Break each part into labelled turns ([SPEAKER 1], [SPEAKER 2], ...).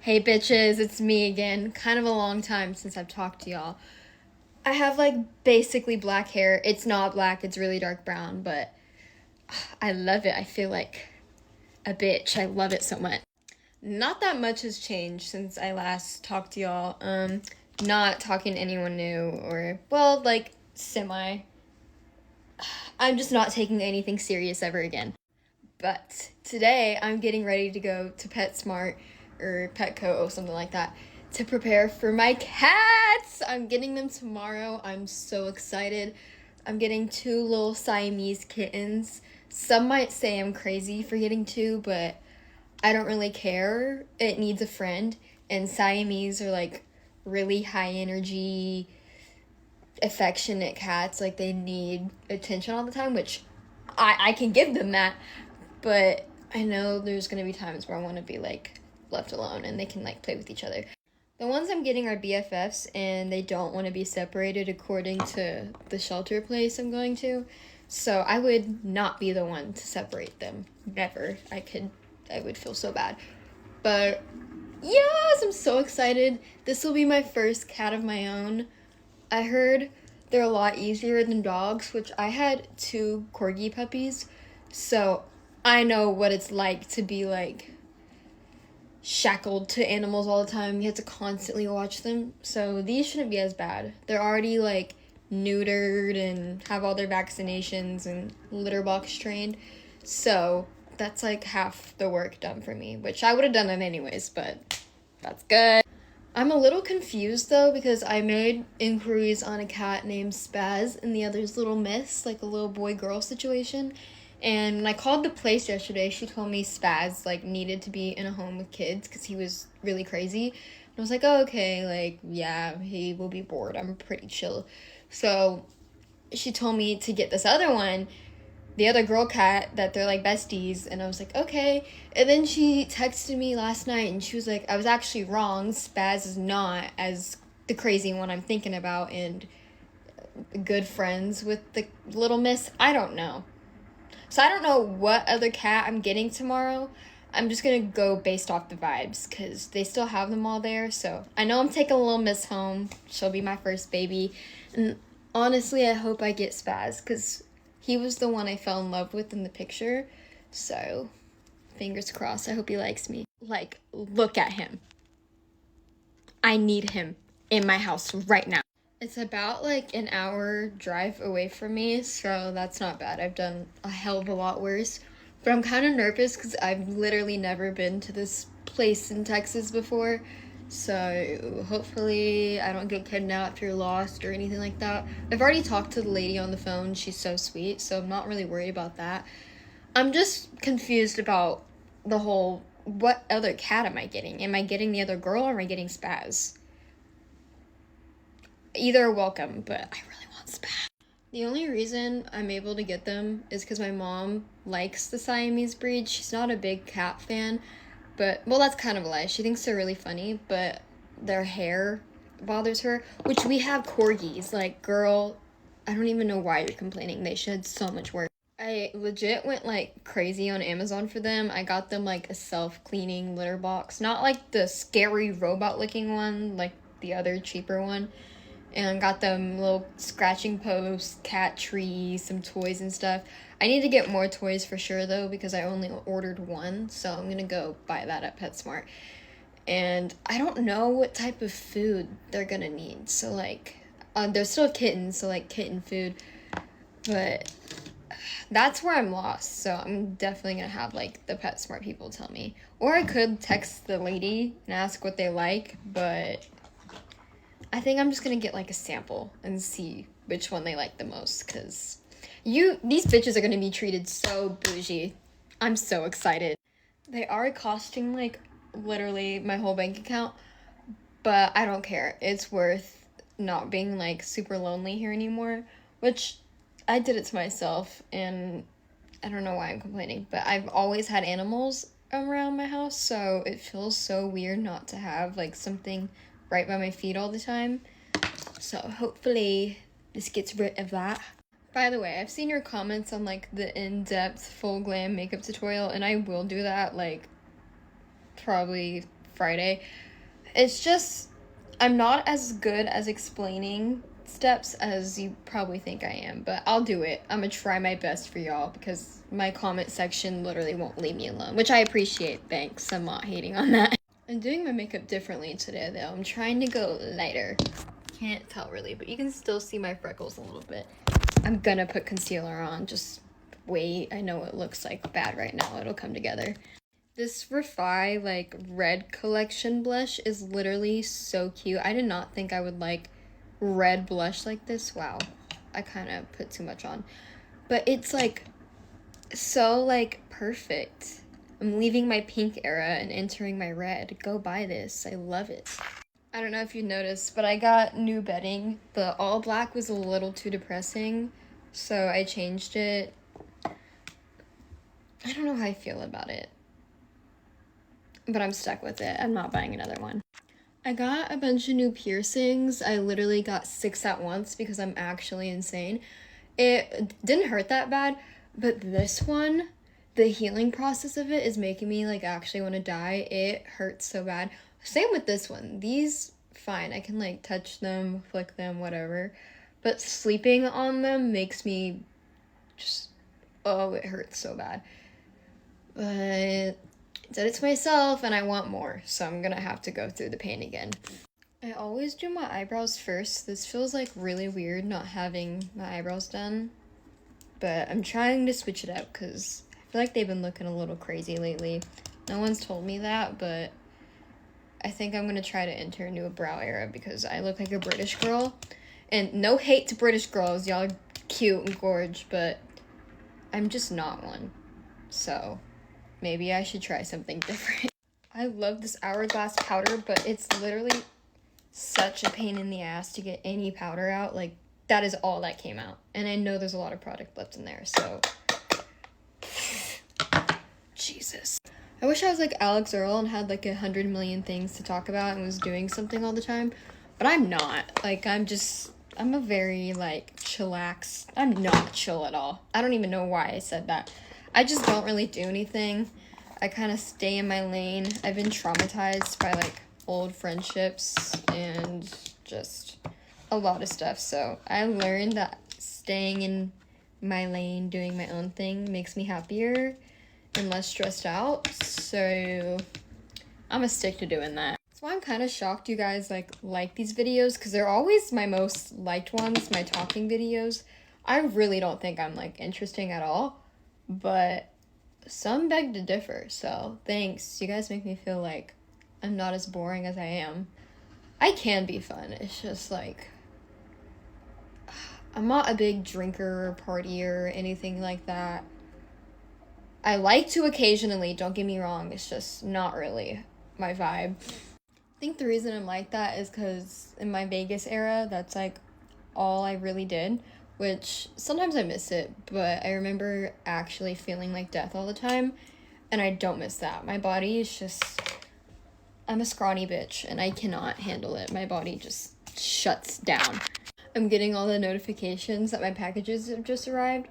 [SPEAKER 1] Hey bitches, it's me again. Kind of a long time since I've talked to y'all. I have like basically black hair. It's not black, it's really dark brown, but I love it. I feel like a bitch. I love it so much. Not that much has changed since I last talked to y'all. Not talking to anyone new or, well, like, semi. I'm just not taking anything serious ever again. But today I'm getting ready to go to PetSmart or Petco or something like that to prepare for my cats. I'm getting them tomorrow. I'm so excited. I'm getting 2 little Siamese kittens. Some might say I'm crazy for getting 2, but I don't really care. It needs a friend. And Siamese are like really high energy, affectionate cats. Like they need attention all the time, which I can give them that. But I know there's going to be times where I want to be, like, left alone and they can, like, play with each other. The ones I'm getting are BFFs, and they don't want to be separated according to the shelter place I'm going to. So I would not be the one to separate them. Never. I would feel so bad. But, yes, I'm so excited. This will be my first cat of my own. I heard they're a lot easier than dogs, which I had 2 corgi puppies. So I know what it's like to be, like, shackled to animals all the time. You have to constantly watch them. So these shouldn't be as bad. They're already, like, neutered and have all their vaccinations and litter box trained. So that's, like, half the work done for me, which I would have done it anyways, but that's good. I'm a little confused, though, because I made inquiries on a cat named Spaz and the other's Little Miss, like a little boy-girl situation. And when I called the place yesterday, she told me Spaz, like, needed to be in a home with kids because he was really crazy. And I was like, oh, okay, like, yeah, he will be bored. I'm pretty chill. So she told me to get this other one, the other girl cat, that they're, like, besties. And I was like, okay. And then she texted me last night, and she was like, I was actually wrong. Spaz is not as the crazy one I'm thinking about and good friends with the Little Miss. I don't know. So I don't know what other cat I'm getting tomorrow. I'm just going to go based off the vibes because they still have them all there. So I know I'm taking Little Miss home. She'll be my first baby. And honestly, I hope I get Spaz because he was the one I fell in love with in the picture. So fingers crossed. I hope he likes me. Like, look at him. I need him in my house right now. It's about like an hour drive away from me, so that's not bad. I've done a hell of a lot worse. But I'm kind of nervous because I've literally never been to this place in Texas before. So hopefully I don't get kidnapped or lost or anything like that. I've already talked to the lady on the phone. She's so sweet, so I'm not really worried about that. I'm just confused about the whole, what other cat am I getting? Am I getting the other girl or am I getting Spaz? Either are welcome, but I really want Spaz. The only reason I'm able to get them is because my mom likes the Siamese breed. She's not a big cat fan, but, well, that's kind of a lie. She thinks they're really funny, but their hair bothers her, which we have corgis. Like, girl, I don't even know why you're complaining. They shed so much work. I legit went, like, crazy on Amazon for them. I got them, like, a self-cleaning litter box. Not, like, the scary robot-looking one, like the other cheaper one. And got them little scratching posts, cat trees, some toys and stuff. I need to get more toys for sure, though, because I only ordered 1. So I'm going to go buy that at PetSmart. And I don't know what type of food they're going to need. So, like, they're still kittens, so, like, kitten food. But that's where I'm lost. So I'm definitely going to have, like, the PetSmart people tell me. Or I could text the lady and ask what they like, but I think I'm just gonna get like a sample and see which one they like the most, because these bitches are gonna be treated so bougie. I'm so excited. They are costing like literally my whole bank account, but I don't care. It's worth not being like super lonely here anymore, which I did it to myself, and I don't know why I'm complaining, but I've always had animals around my house, so it feels so weird not to have like something right by my feet all the time. So hopefully this gets rid of that. By the way, I've seen your comments on like the in-depth full glam makeup tutorial, and I will do that like probably Friday. It's just, I'm not as good as explaining steps as you probably think I am, but I'll do it. I'm gonna try my best for y'all because my comment section literally won't leave me alone, which I appreciate. Thanks. I'm not hating on that. I'm doing my makeup differently today though. I'm trying to go lighter. Can't tell really, but you can still see my freckles a little bit. I'm gonna put concealer on. Just wait. I know it looks like bad right now. It'll come together. This Refi like red collection blush is literally so cute. I did not think I would like red blush like this. Wow, I kind of put too much on, but it's like so like perfect. I'm leaving my pink era and entering my red. Go buy this. I love it. I don't know if you noticed, but I got new bedding. The all black was a little too depressing, so I changed it. I don't know how I feel about it, but I'm stuck with it. I'm not buying another one. I got a bunch of new piercings. I literally got 6 at once because I'm actually insane. It didn't hurt that bad, but this one, the healing process of it is making me like actually want to die. It hurts so bad. Same with this one. These, fine. I can like touch them, flick them, whatever. But sleeping on them makes me just, oh, it hurts so bad. But I did it to myself and I want more, so I'm gonna have to go through the pain again. I always do my eyebrows first. This feels like really weird not having my eyebrows done, but I'm trying to switch it up because I feel like they've been looking a little crazy lately. No one's told me that, but I think I'm gonna try to enter into a brow era because I look like a British girl. And no hate to British girls, y'all are cute and gorge, but I'm just not one. So maybe I should try something different. I love this Hourglass powder, but it's literally such a pain in the ass to get any powder out. Like, that is all that came out. And I know there's a lot of product left in there, so Jesus. I wish I was like Alex Earl and had like 100 million things to talk about and was doing something all the time, but I'm not. Like, I'm a very like chillax. I'm not chill at all. I don't even know why I said that. I just don't really do anything. I kind of stay in my lane. I've been traumatized by like old friendships and just a lot of stuff. So I learned that staying in my lane, doing my own thing makes me happier and less stressed out. So I'm gonna stick to doing that. That's why I'm kind of shocked you guys like these videos, because they're always my most liked ones, my talking videos. I really don't think I'm like interesting at all, but some beg to differ. So thanks. You guys make me feel like I'm not as boring as I am. I can be fun. It's just like I'm not a big drinker or partier or anything like that. I like to occasionally, don't get me wrong, it's just not really my vibe. I think the reason I'm like that is because in my Vegas era, that's like all I really did, which sometimes I miss it, but I remember actually feeling like death all the time, and I don't miss that. My body is just, I'm a scrawny bitch, and I cannot handle it. My body just shuts down. I'm getting all the notifications that my packages have just arrived.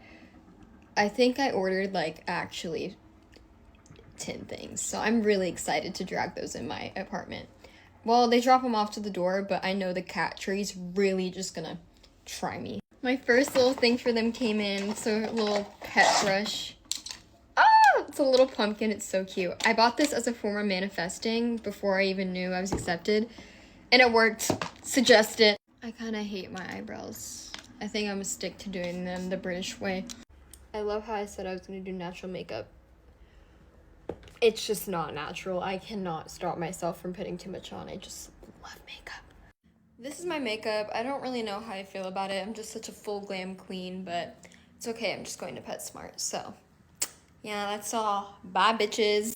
[SPEAKER 1] I think I ordered like actually 10 things, so I'm really excited to drag those in my apartment. Well, they drop them off to the door, but I know the cat tree's really just gonna try me. My first little thing for them came in. It's a little pet brush. Ah, it's a little pumpkin. It's so cute. I bought this as a form of manifesting before I even knew I was accepted, and it worked. Suggest it. I kind of hate my eyebrows. I think I'm gonna stick to doing them the British way. I love how I said I was gonna do natural makeup. It's just not natural. I cannot stop myself from putting too much on. I just love makeup. This is my makeup. I don't really know how I feel about it. I'm just such a full glam queen, but it's okay. I'm just going to PetSmart. So yeah, that's all. Bye, bitches.